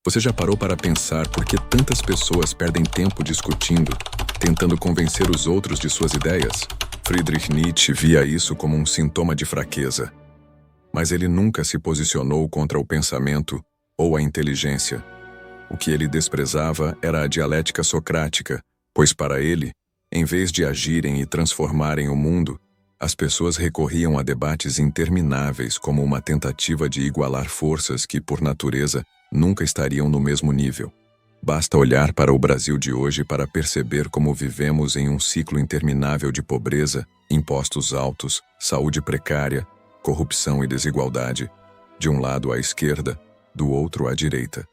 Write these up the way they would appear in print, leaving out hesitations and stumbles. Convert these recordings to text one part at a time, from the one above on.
Você já parou para pensar por que tantas pessoas perdem tempo discutindo, tentando convencer os outros de suas ideias? Friedrich Nietzsche via isso como um sintoma de fraqueza. Mas ele nunca se posicionou contra o pensamento ou a inteligência. O que ele desprezava era a dialética socrática, pois para ele, em vez de agirem e transformarem o mundo, as pessoas recorriam a debates intermináveis como uma tentativa de igualar forças que, por natureza, nunca estariam no mesmo nível. Basta olhar para o Brasil de hoje para perceber como vivemos em um ciclo interminável de pobreza, impostos altos, saúde precária, corrupção e desigualdade, de um lado à esquerda, do outro à direita.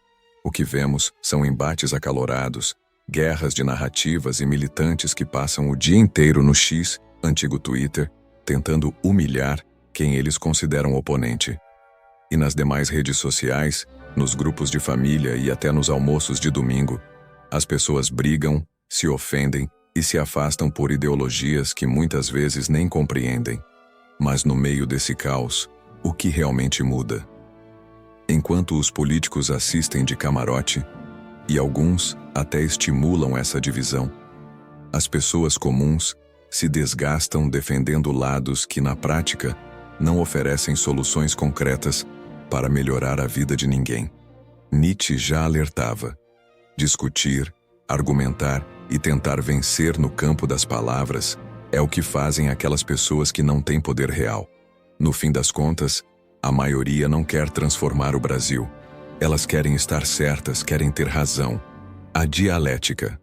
O que vemos são embates acalorados, guerras de narrativas e militantes que passam o dia inteiro no X, antigo Twitter, tentando humilhar quem eles consideram oponente. E nas demais redes sociais, nos grupos de família e até nos almoços de domingo, as pessoas brigam, se ofendem e se afastam por ideologias que muitas vezes nem compreendem. Mas no meio desse caos, o que realmente muda? Enquanto os políticos assistem de camarote, e alguns até estimulam essa divisão, as pessoas comuns se desgastam defendendo lados que, na prática, não oferecem soluções concretas para melhorar a vida de ninguém. Nietzsche já alertava: discutir, argumentar e tentar vencer no campo das palavras é o que fazem aquelas pessoas que não têm poder real. No fim das contas, a maioria não quer transformar o Brasil. Elas querem estar certas, querem ter razão. A dialética,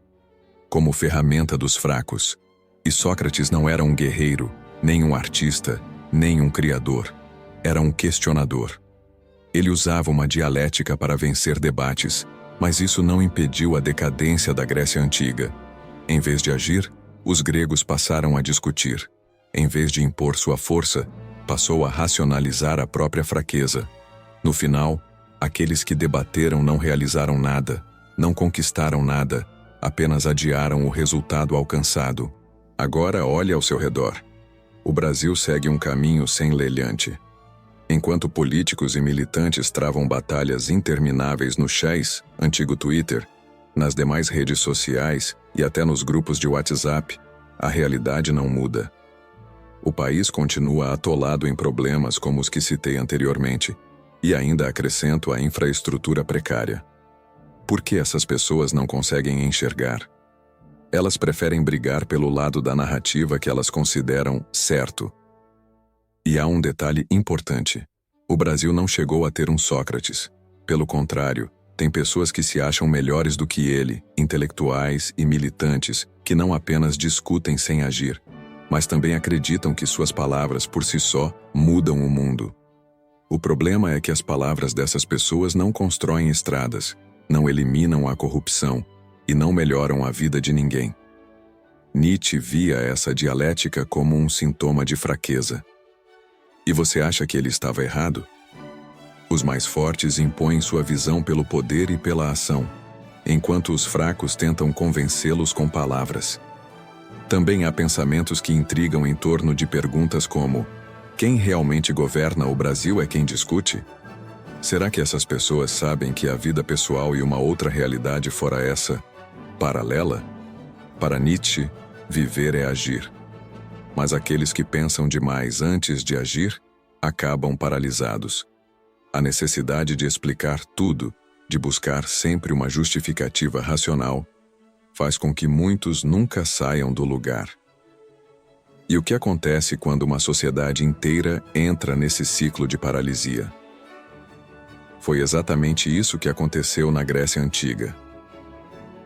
como ferramenta dos fracos. E Sócrates não era um guerreiro, nem um artista, nem um criador. Era um questionador. Ele usava uma dialética para vencer debates, mas isso não impediu a decadência da Grécia Antiga. Em vez de agir, os gregos passaram a discutir. Em vez de impor sua força, passou a racionalizar a própria fraqueza. No final, aqueles que debateram não realizaram nada, não conquistaram nada, apenas adiaram o resultado alcançado. Agora olhe ao seu redor. O Brasil segue um caminho semelhante. Enquanto políticos e militantes travam batalhas intermináveis no X, antigo Twitter, nas demais redes sociais e até nos grupos de WhatsApp, a realidade não muda. O país continua atolado em problemas como os que citei anteriormente, e ainda acrescento a infraestrutura precária. Por que essas pessoas não conseguem enxergar? Elas preferem brigar pelo lado da narrativa que elas consideram certo. E há um detalhe importante. O Brasil não chegou a ter um Sócrates. Pelo contrário, tem pessoas que se acham melhores do que ele, intelectuais e militantes, que não apenas discutem sem agir, mas também acreditam que suas palavras por si só mudam o mundo. O problema é que as palavras dessas pessoas não constroem estradas, não eliminam a corrupção e não melhoram a vida de ninguém. Nietzsche via essa dialética como um sintoma de fraqueza. E você acha que ele estava errado? Os mais fortes impõem sua visão pelo poder e pela ação, enquanto os fracos tentam convencê-los com palavras. Também há pensamentos que intrigam em torno de perguntas como: quem realmente governa o Brasil é quem discute? Será que essas pessoas sabem que a vida pessoal e uma outra realidade fora essa, paralela? Para Nietzsche, viver é agir. Mas aqueles que pensam demais antes de agir, acabam paralisados. A necessidade de explicar tudo, de buscar sempre uma justificativa racional, faz com que muitos nunca saiam do lugar. E o que acontece quando uma sociedade inteira entra nesse ciclo de paralisia? Foi exatamente isso que aconteceu na Grécia Antiga.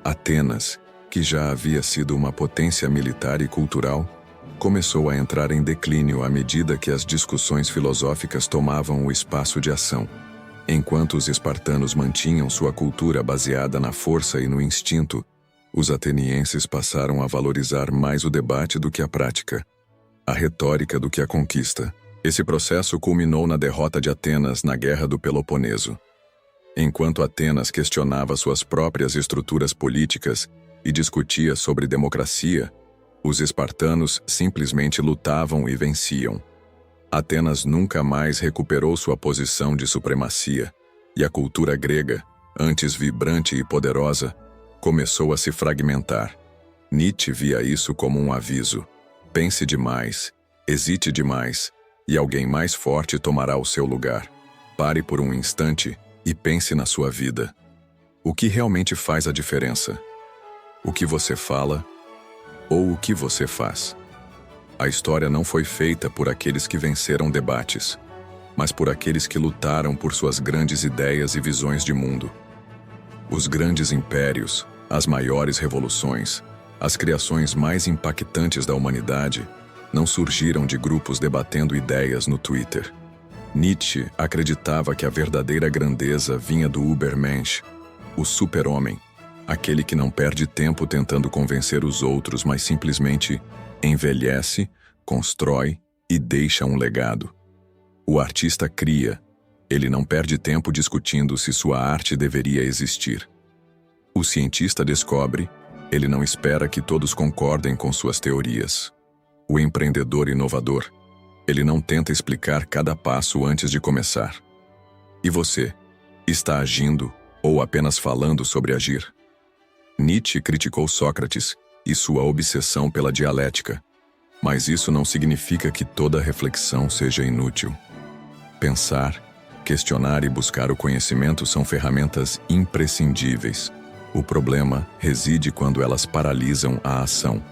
Atenas, que já havia sido uma potência militar e cultural, começou a entrar em declínio à medida que as discussões filosóficas tomavam o espaço de ação. Enquanto os espartanos mantinham sua cultura baseada na força e no instinto, os atenienses passaram a valorizar mais o debate do que a prática, a retórica do que a conquista. Esse processo culminou na derrota de Atenas na Guerra do Peloponeso. Enquanto Atenas questionava suas próprias estruturas políticas e discutia sobre democracia, os espartanos simplesmente lutavam e venciam. Atenas nunca mais recuperou sua posição de supremacia, e a cultura grega, antes vibrante e poderosa, começou a se fragmentar. Nietzsche via isso como um aviso. Pense demais, hesite demais, e alguém mais forte tomará o seu lugar. Pare por um instante e pense na sua vida. O que realmente faz a diferença? O que você fala ou o que você faz? A história não foi feita por aqueles que venceram debates, mas por aqueles que lutaram por suas grandes ideias e visões de mundo. Os grandes impérios, as maiores revoluções, as criações mais impactantes da humanidade não surgiram de grupos debatendo ideias no Twitter. Nietzsche acreditava que a verdadeira grandeza vinha do Übermensch, o super-homem, aquele que não perde tempo tentando convencer os outros, mas simplesmente envelhece, constrói e deixa um legado. O artista cria, ele não perde tempo discutindo se sua arte deveria existir. O cientista descobre, ele não espera que todos concordem com suas teorias. O empreendedor inovador, ele não tenta explicar cada passo antes de começar. E você, está agindo ou apenas falando sobre agir? Nietzsche criticou Sócrates e sua obsessão pela dialética, mas isso não significa que toda reflexão seja inútil. Pensar, questionar e buscar o conhecimento são ferramentas imprescindíveis. O problema reside quando elas paralisam a ação.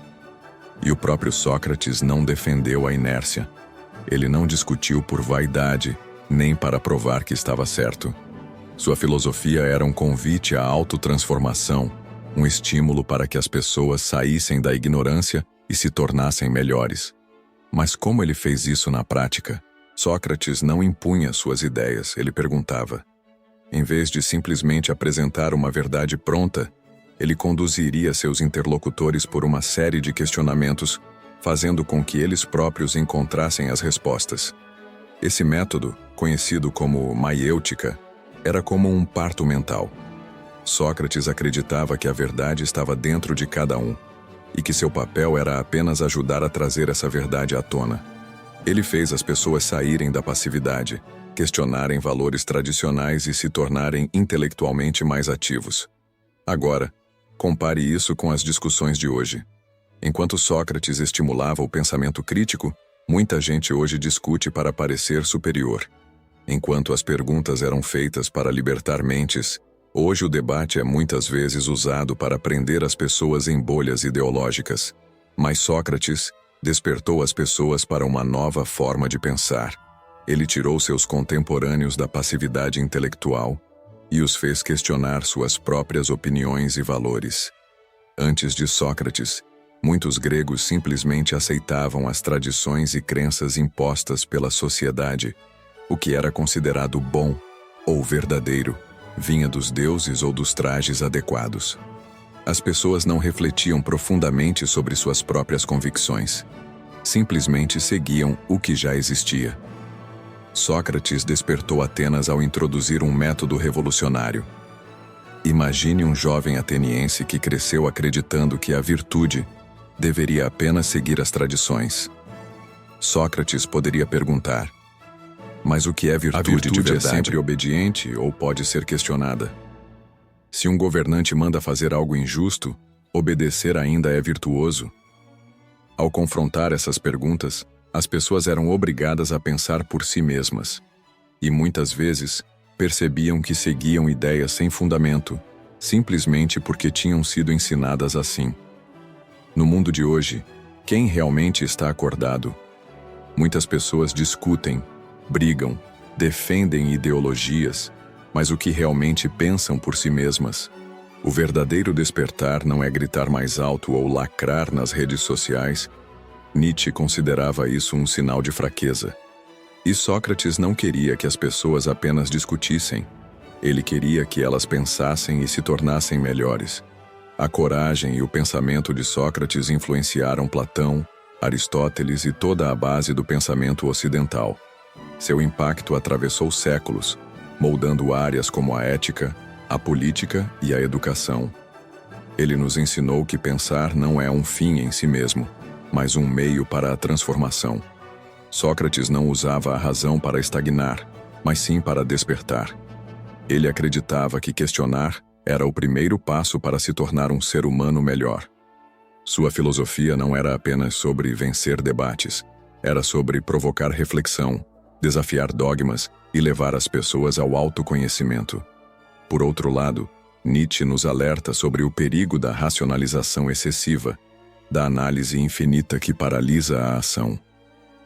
E o próprio Sócrates não defendeu a inércia. Ele não discutiu por vaidade, nem para provar que estava certo. Sua filosofia era um convite à autotransformação, um estímulo para que as pessoas saíssem da ignorância e se tornassem melhores. Mas como ele fez isso na prática? Sócrates não impunha suas ideias, ele perguntava. Em vez de simplesmente apresentar uma verdade pronta, ele conduziria seus interlocutores por uma série de questionamentos, fazendo com que eles próprios encontrassem as respostas. Esse método, conhecido como maiêutica, era como um parto mental. Sócrates acreditava que a verdade estava dentro de cada um, e que seu papel era apenas ajudar a trazer essa verdade à tona. Ele fez as pessoas saírem da passividade, questionarem valores tradicionais e se tornarem intelectualmente mais ativos. Agora, compare isso com as discussões de hoje. Enquanto Sócrates estimulava o pensamento crítico, muita gente hoje discute para parecer superior. Enquanto as perguntas eram feitas para libertar mentes, hoje o debate é muitas vezes usado para prender as pessoas em bolhas ideológicas. Mas Sócrates despertou as pessoas para uma nova forma de pensar. Ele tirou seus contemporâneos da passividade intelectual e os fez questionar suas próprias opiniões e valores. Antes de Sócrates, muitos gregos simplesmente aceitavam as tradições e crenças impostas pela sociedade. O que era considerado bom ou verdadeiro vinha dos deuses ou dos trajes adequados. As pessoas não refletiam profundamente sobre suas próprias convicções. Simplesmente seguiam o que já existia. Sócrates despertou Atenas ao introduzir um método revolucionário. Imagine um jovem ateniense que cresceu acreditando que a virtude deveria apenas seguir as tradições. Sócrates poderia perguntar: mas o que é virtude? A virtude é sempre obediente ou pode ser questionada? Se um governante manda fazer algo injusto, obedecer ainda é virtuoso? Ao confrontar essas perguntas, as pessoas eram obrigadas a pensar por si mesmas. E muitas vezes, percebiam que seguiam ideias sem fundamento, simplesmente porque tinham sido ensinadas assim. No mundo de hoje, quem realmente está acordado? Muitas pessoas discutem, brigam, defendem ideologias, mas o que realmente pensam por si mesmas? O verdadeiro despertar não é gritar mais alto ou lacrar nas redes sociais. Nietzsche considerava isso um sinal de fraqueza. E Sócrates não queria que as pessoas apenas discutissem. Ele queria que elas pensassem e se tornassem melhores. A coragem e o pensamento de Sócrates influenciaram Platão, Aristóteles e toda a base do pensamento ocidental. Seu impacto atravessou séculos, moldando áreas como a ética, a política e a educação. Ele nos ensinou que pensar não é um fim em si mesmo, mas um meio para a transformação. Sócrates não usava a razão para estagnar, mas sim para despertar. Ele acreditava que questionar era o primeiro passo para se tornar um ser humano melhor. Sua filosofia não era apenas sobre vencer debates, era sobre provocar reflexão, desafiar dogmas e levar as pessoas ao autoconhecimento. Por outro lado, Nietzsche nos alerta sobre o perigo da racionalização excessiva, da análise infinita que paralisa a ação.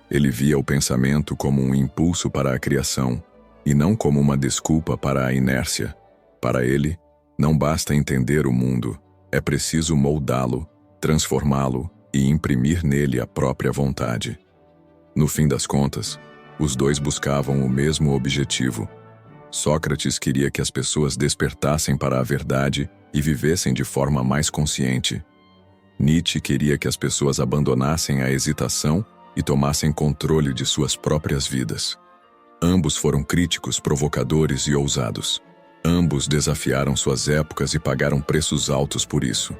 Ele via o pensamento como um impulso para a criação, e não como uma desculpa para a inércia. Para ele, não basta entender o mundo, é preciso moldá-lo, transformá-lo e imprimir nele a própria vontade. No fim das contas, os dois buscavam o mesmo objetivo. Sócrates queria que as pessoas despertassem para a verdade e vivessem de forma mais consciente. Nietzsche queria que as pessoas abandonassem a hesitação e tomassem controle de suas próprias vidas. Ambos foram críticos, provocadores e ousados. Ambos desafiaram suas épocas e pagaram preços altos por isso.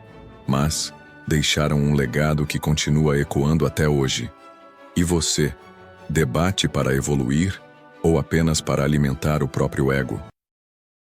Mas deixaram um legado que continua ecoando até hoje. E você, debate para evoluir ou apenas para alimentar o próprio ego?